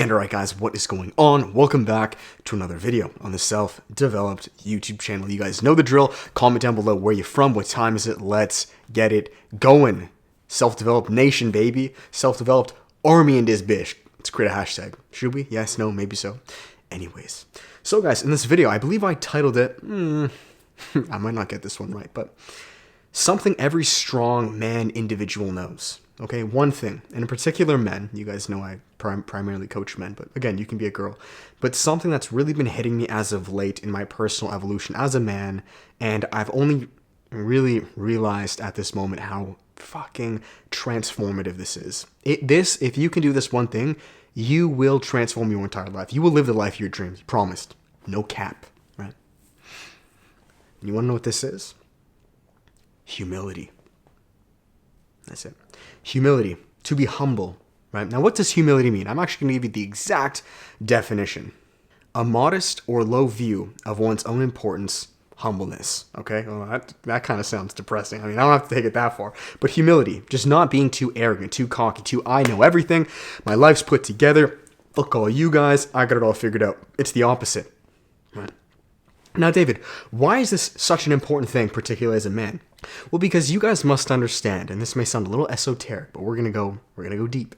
And alright guys, what is going on? Welcome back to another video on the Self-Developed YouTube channel. You guys know the drill. Comment down below where you're from, what time is it, let's get it going. Self-Developed Nation, baby. Self-Developed Army in this bitch. Let's create a hashtag. Should we? Yes, no, maybe so. Anyways. So guys, in this video, I believe I titled it, I might not get this one right, but something every strong man individual knows. Okay, one thing, and in particular men, you guys know I primarily coach men, but again, you can be a girl, but something that's really been hitting me as of late in my personal evolution as a man, and I've only really realized at this moment how fucking transformative this is. If you can do this one thing, you will transform your entire life. You will live the life of your dreams, promised. No cap, right? And you want to know what this is? Humility. That's it. Humility, to be humble, right? Now, what does humility mean? I'm actually going to give you the exact definition. A modest or low view of one's own importance, humbleness, okay? Well, that kind of sounds depressing. I mean, I don't have to take it that far. But humility, just not being too arrogant, too cocky, too I know everything. My life's put together. Fuck all you guys. I got it all figured out. It's the opposite, right? Now, David, why is this such an important thing, particularly as a man? Well, because you guys must understand, and this may sound a little esoteric, but we're gonna go deep,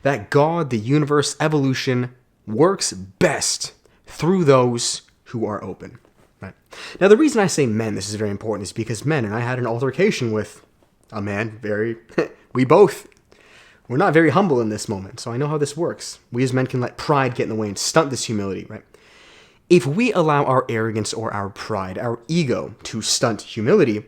that God, the universe, evolution works best through those who are open. Right? Now, the reason I say men, this is very important, is because men, and I had an altercation with a man, we're not very humble in this moment, so I know how this works. We as men can let pride get in the way and stunt this humility, right? If we allow our arrogance or our pride, our ego, to stunt humility,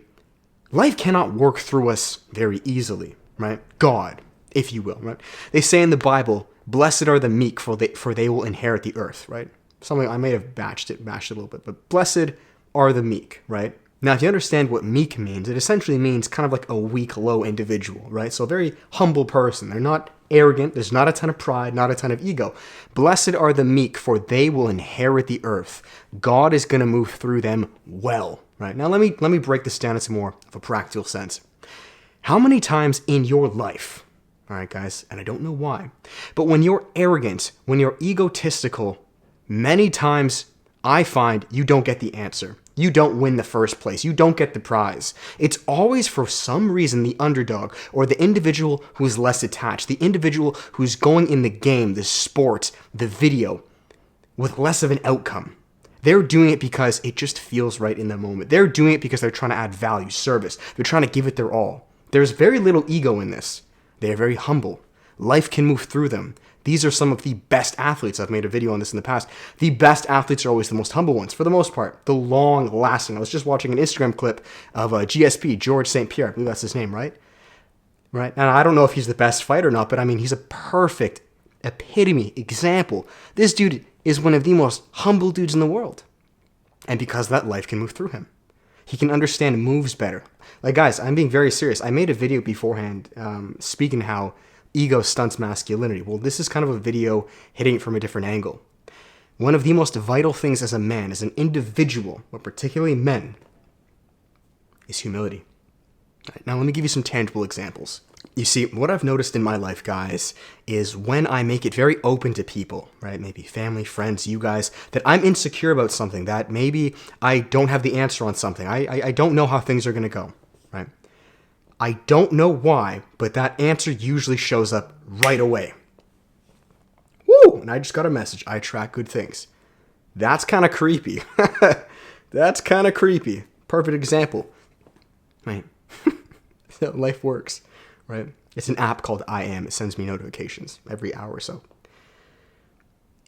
life cannot work through us very easily, right? God, if you will, right? They say in the Bible, blessed are the meek, for they will inherit the earth, right? Something I may have bashed it a little bit, but blessed are the meek, right? Now, if you understand what meek means, it essentially means kind of like a weak, low individual, right? So a very humble person. They're not arrogant. There's not a ton of pride, not a ton of ego. Blessed are the meek, for they will inherit the earth. God is going to move through them well, right? Now, let me break this down into more of a practical sense. How many times in your life, all right, guys, and I don't know why, but when you're arrogant, when you're egotistical, many times I find you don't get the answer. You don't win the first place. You don't get the prize. It's always, for some reason, the underdog or the individual who is less attached, the individual who's going in the game, the sport, the video, with less of an outcome. They're doing it because it just feels right in the moment. They're doing it because they're trying to add value, service. They're trying to give it their all. There's very little ego in this. They are very humble. Life can move through them. These are some of the best athletes. I've made a video on this in the past. The best athletes are always the most humble ones, for the most part. The long-lasting. I was just watching an Instagram clip of GSP, George St. Pierre. I believe that's his name, right? Right? And I don't know if he's the best fighter or not, but I mean, he's a perfect epitome, example. This dude is one of the most humble dudes in the world. And because of that, life can move through him. He can understand moves better. Like, guys, I'm being very serious. I made a video beforehand speaking how ego stunts masculinity. Well, this is kind of a video hitting it from a different angle. One of the most vital things as a man, as an individual, but particularly men, is humility. Right, now, let me give you some tangible examples. You see, what I've noticed in my life, guys, is when I make it very open to people, right, maybe family, friends, you guys, that I'm insecure about something, that maybe I don't have the answer on something. I don't know how things are going to go, right? I don't know why, but that answer usually shows up right away. Woo! And I just got a message. I attract good things. That's kind of creepy. That's kind of creepy. Perfect example. Right? That's how life works, right? It's an app called I Am. It sends me notifications every hour or so.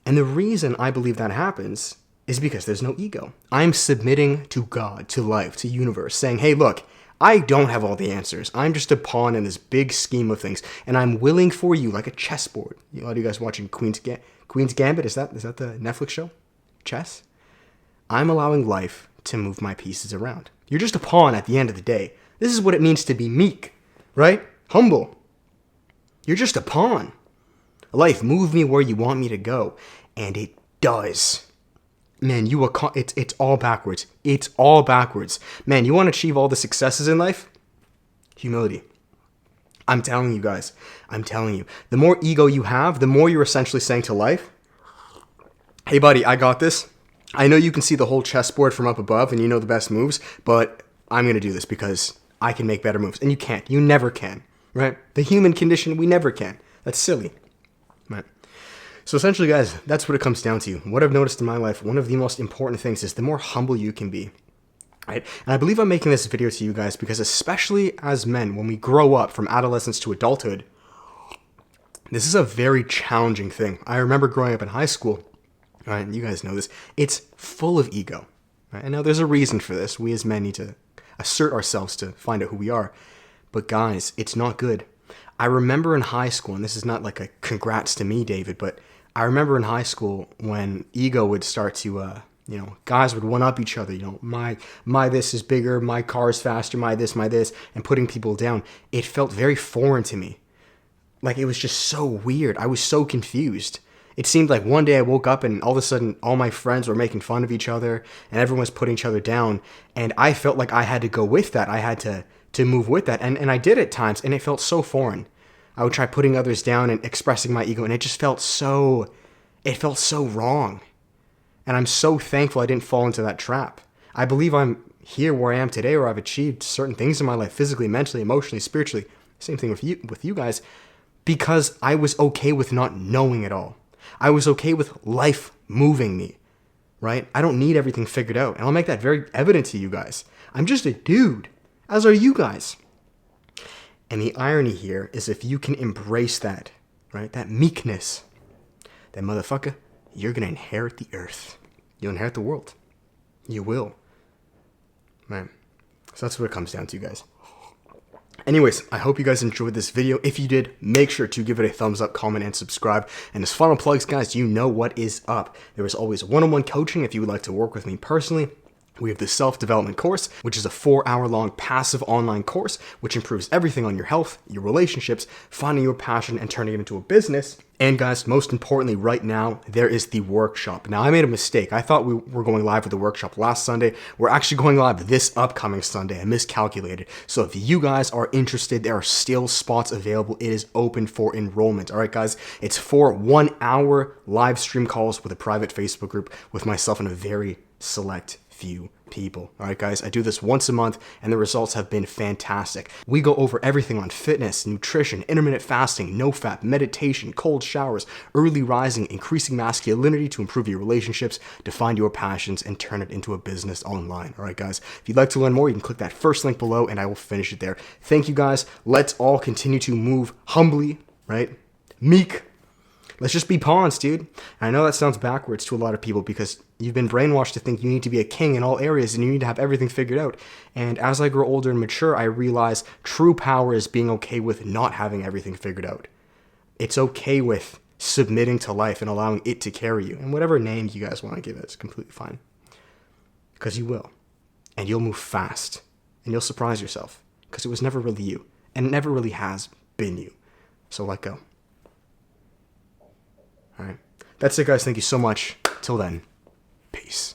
And the reason I believe that happens is because there's no ego. I'm submitting to God, to life, to universe, saying, hey, look, I don't have all the answers. I'm just a pawn in this big scheme of things, and I'm willing for you, like a chessboard. A lot of you guys watching Queen's Gambit, is that the Netflix show? Chess? I'm allowing life to move my pieces around. You're just a pawn at the end of the day. This is what it means to be meek, right? Humble. You're just a pawn. Life, move me where you want me to go, and it does. Man, it's all backwards. It's all backwards. Man, you want to achieve all the successes in life? Humility. I'm telling you guys, I'm telling you, the more ego you have, the more you're essentially saying to life, hey buddy, I got this. I know you can see the whole chessboard from up above and you know the best moves, but I'm going to do this because I can make better moves. And you can't. You never can, right? The human condition, we never can. That's silly, right? So essentially, guys, that's what it comes down to. What I've noticed in my life, one of the most important things is the more humble you can be, right? And I believe I'm making this video to you guys because especially as men, when we grow up from adolescence to adulthood, this is a very challenging thing. I remember growing up in high school, right? And you guys know this. It's full of ego, right? And now there's a reason for this. We as men need to assert ourselves to find out who we are. But guys, it's not good. I remember in high school, and this is not like a congrats to me, David, but I remember in high school when ego would start to, guys would one-up each other. My this is bigger, my car is faster, my this, and putting people down. It felt very foreign to me. Like, it was just so weird. I was so confused. It seemed like one day I woke up and all of a sudden all my friends were making fun of each other and everyone was putting each other down. And I felt like I had to go with that. I had to move with that. And I did at times, and it felt so foreign. I would try putting others down and expressing my ego, and it just felt so wrong. And I'm so thankful I didn't fall into that trap. I believe I'm here where I am today, where I've achieved certain things in my life, physically, mentally, emotionally, spiritually. Same thing with you guys, because I was okay with not knowing it all. I was okay with life moving me, right? I don't need everything figured out. And I'll make that very evident to you guys. I'm just a dude, as are you guys. And the irony here is if you can embrace that, right? That meekness, then motherfucker, you're going to inherit the earth. You'll inherit the world. You will. Man. So that's what it comes down to, guys. Anyways, I hope you guys enjoyed this video. If you did, make sure to give it a thumbs up, comment, and subscribe. And as final plugs, guys, you know what is up. There is always one-on-one coaching if you would like to work with me personally. We have the self-development course, which is a 4-hour-long passive online course, which improves everything on your health, your relationships, finding your passion, and turning it into a business. And guys, most importantly, right now, there is the workshop. Now, I made a mistake. I thought we were going live with the workshop last Sunday. We're actually going live this upcoming Sunday. I miscalculated. So if you guys are interested, there are still spots available. It is open for enrollment. All right, guys, it's 4 1-hour live stream calls with a private Facebook group with myself and a very select few people. All right, guys, I do this once a month and the results have been fantastic. We go over everything on fitness, nutrition, intermittent fasting, no fat, meditation, cold showers, early rising, increasing masculinity to improve your relationships, define your passions, and turn it into a business online. All right, guys, if you'd like to learn more, you can click that first link below and I will finish it there. Thank you, guys. Let's all continue to move humbly, right? Meek. Let's just be pawns, dude. And I know that sounds backwards to a lot of people because you've been brainwashed to think you need to be a king in all areas and you need to have everything figured out. And as I grow older and mature, I realize true power is being okay with not having everything figured out. It's okay with submitting to life and allowing it to carry you. And whatever name you guys want to give it, it's completely fine. Because you will. And you'll move fast. And you'll surprise yourself. Because it was never really you. And it never really has been you. So let go. All right. That's it, guys. Thank you so much. Till then, peace.